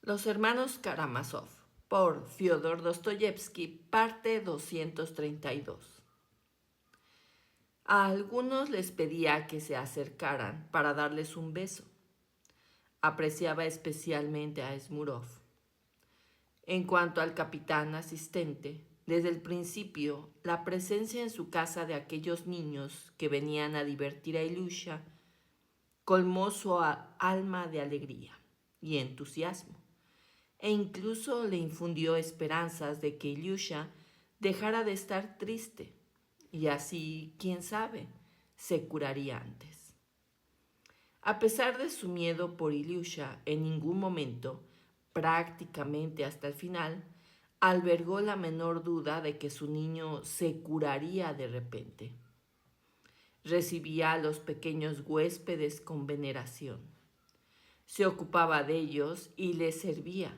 Los hermanos Karamazov, por Fyodor Dostoyevsky, parte 232. A algunos les pedía que se acercaran para darles un beso. Apreciaba especialmente a Smurov. En cuanto al capitán asistente, desde el principio, la presencia en su casa de aquellos niños que venían a divertir a Ilyusha colmó su alma de alegría y entusiasmo, e incluso le infundió esperanzas de que Ilyusha dejara de estar triste, y así, quién sabe, se curaría antes. A pesar de su miedo por Ilyusha, en ningún momento, prácticamente hasta el final, albergó la menor duda de que su niño se curaría de repente. Recibía a los pequeños huéspedes con veneración. Se ocupaba de ellos y les servía.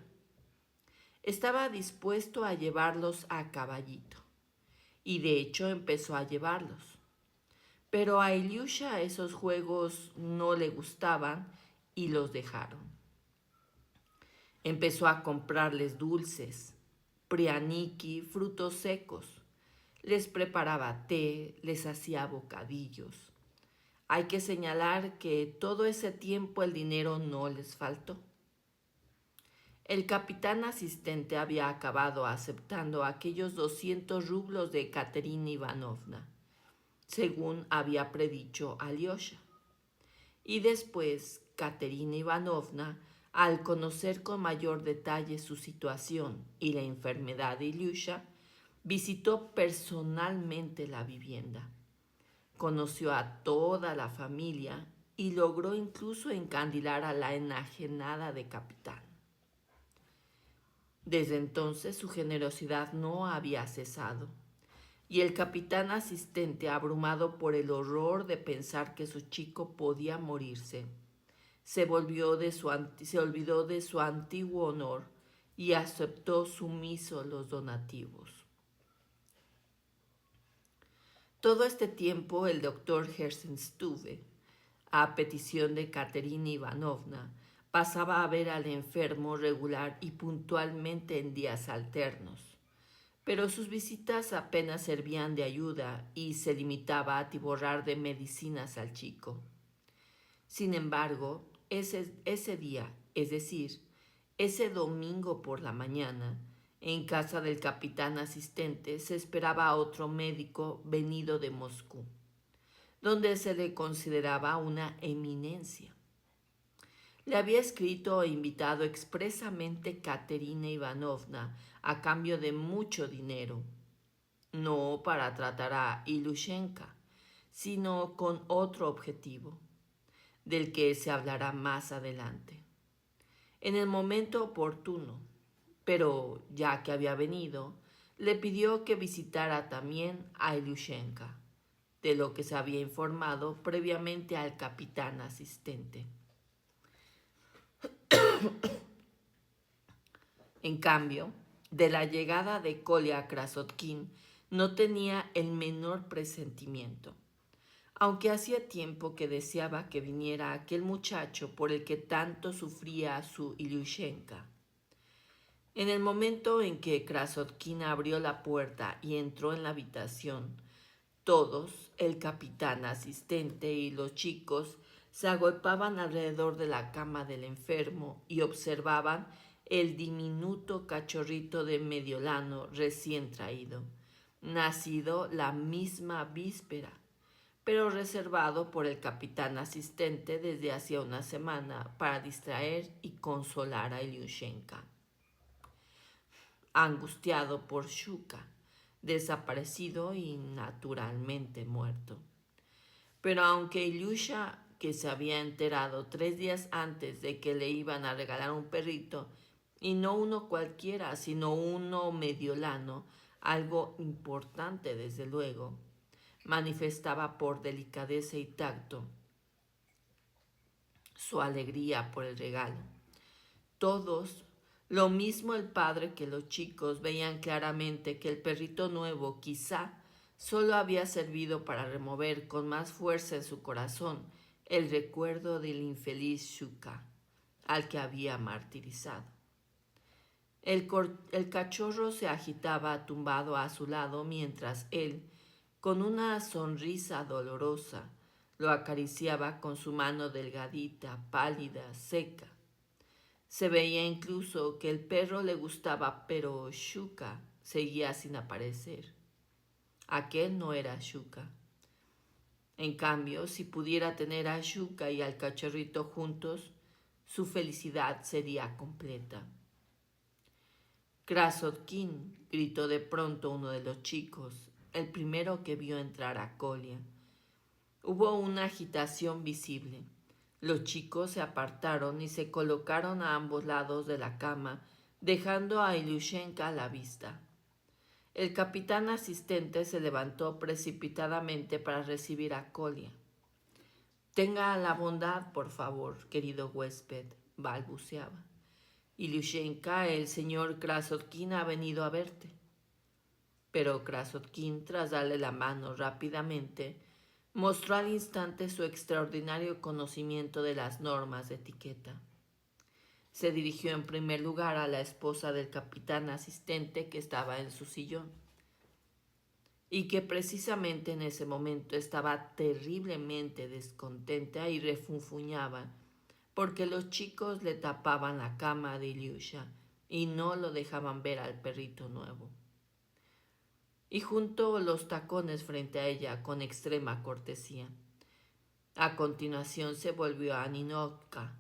Estaba dispuesto a llevarlos a caballito, y de hecho empezó a llevarlos. Pero a Ilyusha esos juegos no le gustaban y los dejaron. Empezó a comprarles dulces, prianiki, frutos secos. Les preparaba té, les hacía bocadillos. Hay que señalar que todo ese tiempo el dinero no les faltó. El capitán asistente había acabado aceptando aquellos 200 rublos de Katerina Ivanovna, según había predicho Alyosha. Y después Katerina Ivanovna, al conocer con mayor detalle su situación y la enfermedad de Ilyusha, visitó personalmente la vivienda. Conoció a toda la familia y logró incluso encandilar a la enajenada de capitán. Desde entonces su generosidad no había cesado, y el capitán asistente, abrumado por el horror de pensar que su chico podía morirse, se olvidó de su antiguo honor y aceptó sumiso los donativos. Todo este tiempo el doctor Herzenstube, a petición de Katerina Ivanovna, pasaba a ver al enfermo regular y puntualmente en días alternos, pero sus visitas apenas servían de ayuda y se limitaba a atiborrar de medicinas al chico. Sin embargo, ese día, es decir, ese domingo por la mañana, en casa del capitán asistente se esperaba a otro médico venido de Moscú, donde se le consideraba una eminencia. Le había escrito e invitado expresamente Katerina Ivanovna a cambio de mucho dinero, no para tratar a Ilyushenka, sino con otro objetivo, del que se hablará más adelante, en el momento oportuno. Pero ya que había venido, le pidió que visitara también a Ilyushenka, de lo que se había informado previamente al capitán asistente. En cambio, de la llegada de Kolya Krasotkin no tenía el menor presentimiento, aunque hacía tiempo que deseaba que viniera aquel muchacho por el que tanto sufría su Ilyushenka. En el momento en que Krasotkin abrió la puerta y entró en la habitación, todos, el capitán asistente y los chicos, se agolpaban alrededor de la cama del enfermo y observaban el diminuto cachorrito de Mediolano recién traído, nacido la misma víspera, pero reservado por el capitán asistente desde hacía una semana para distraer y consolar a Ilyushenka. Angustiado por Shuka, desaparecido y naturalmente muerto. Pero aunque Ilyusha, que se había enterado 3 días antes de que le iban a regalar un perrito, y no uno cualquiera, sino uno mediolano, algo importante desde luego, manifestaba por delicadeza y tacto su alegría por el regalo. Todos, lo mismo el padre que los chicos, veían claramente que el perrito nuevo quizá solo había servido para remover con más fuerza en su corazón el recuerdo del infeliz Shuka, al que había martirizado. El cachorro se agitaba tumbado a su lado mientras él, con una sonrisa dolorosa, lo acariciaba con su mano delgadita, pálida, seca. Se veía incluso que el perro le gustaba, pero Shuka seguía sin aparecer. Aquel no era Shuka. En cambio, si pudiera tener a Shuka y al cachorrito juntos, su felicidad sería completa. Krasotkin, gritó de pronto uno de los chicos, el primero que vio entrar a Kolia. Hubo una agitación visible. Los chicos se apartaron y se colocaron a ambos lados de la cama, dejando a Ilyushenka a la vista. El capitán asistente se levantó precipitadamente para recibir a Kolia. «Tenga la bondad, por favor, querido huésped», balbuceaba. «Ilyushenka, el señor Krasotkin ha venido a verte». Pero Krasotkin, tras darle la mano rápidamente, mostró al instante su extraordinario conocimiento de las normas de etiqueta. Se dirigió en primer lugar a la esposa del capitán asistente que estaba en su sillón y que precisamente en ese momento estaba terriblemente descontenta y refunfuñaba porque los chicos le tapaban la cama de Ilyusha y no lo dejaban ver al perrito nuevo. Y juntó los tacones frente a ella con extrema cortesía. A continuación se volvió a Ninotka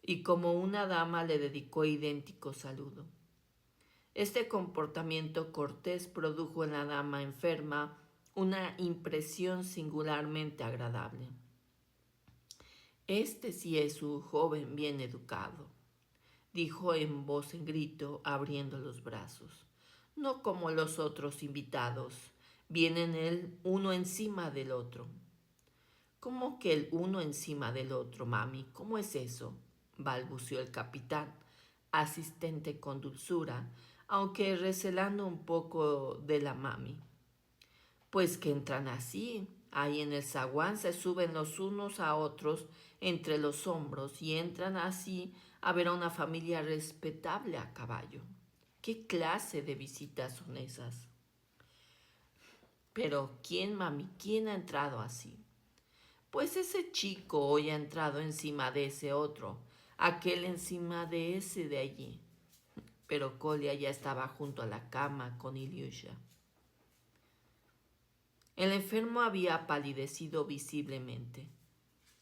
y como una dama le dedicó idéntico saludo. Este comportamiento cortés produjo en la dama enferma una impresión singularmente agradable. «Este sí es un joven bien educado», dijo en voz en grito, abriendo los brazos. «No como los otros invitados, vienen el uno encima del otro». «¿Cómo que el uno encima del otro, mami? ¿Cómo es eso?», balbuceó el capitán, asistente con dulzura, aunque recelando un poco de la mami. «Pues que entran así, ahí en el zaguán se suben los unos a otros entre los hombros y entran así a ver a una familia respetable a caballo. ¿Qué clase de visitas son esas?» «Pero, ¿quién, mami? ¿Quién ha entrado así?» «Pues ese chico hoy ha entrado encima de ese otro, aquel encima de ese de allí». Pero Kolia ya estaba junto a la cama con Ilyusha. El enfermo había palidecido visiblemente.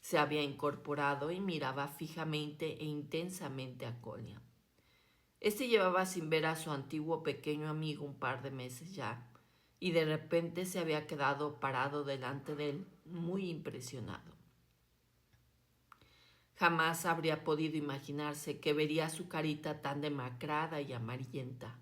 Se había incorporado y miraba fijamente e intensamente a Kolia. Este llevaba sin ver a su antiguo pequeño amigo un par de meses ya, y de repente se había quedado parado delante de él, muy impresionado. Jamás habría podido imaginarse que vería su carita tan demacrada y amarillenta.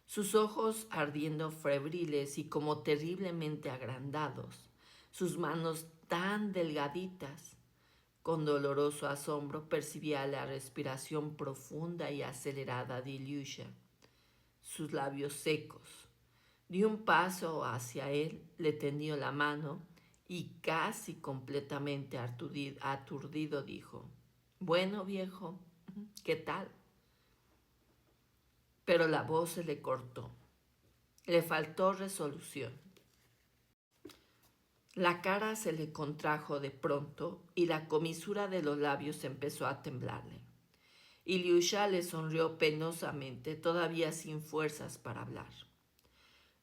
Sus ojos ardiendo febriles y como terriblemente agrandados, sus manos tan delgaditas. Con doloroso asombro percibía la respiración profunda y acelerada de Ilyusha, sus labios secos. Dio un paso hacia él, le tendió la mano y casi completamente aturdido dijo: «Bueno, viejo, ¿qué tal?». Pero la voz se le cortó. Le faltó resolución. La cara se le contrajo de pronto y la comisura de los labios empezó a temblarle. Ilyusha le sonrió penosamente, todavía sin fuerzas para hablar.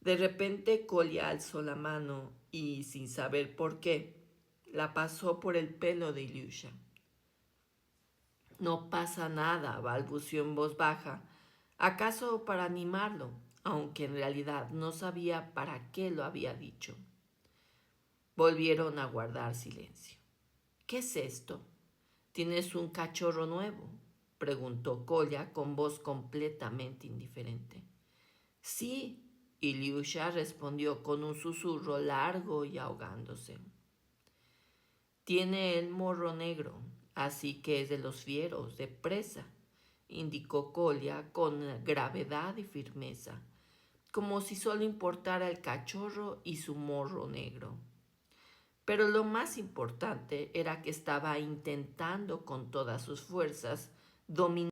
De repente Kolia alzó la mano y, sin saber por qué, la pasó por el pelo de Ilyusha. «No pasa nada», balbuceó en voz baja, acaso para animarlo, aunque en realidad no sabía para qué lo había dicho. Volvieron a guardar silencio. «¿Qué es esto? ¿Tienes un cachorro nuevo?», preguntó Kolia con voz completamente indiferente. «Sí», Ilyusha respondió con un susurro largo y ahogándose. «Tiene el morro negro, así que es de los fieros, de presa», indicó Kolia con gravedad y firmeza, como si solo importara el cachorro y su morro negro. Pero lo más importante era que estaba intentando con todas sus fuerzas dominar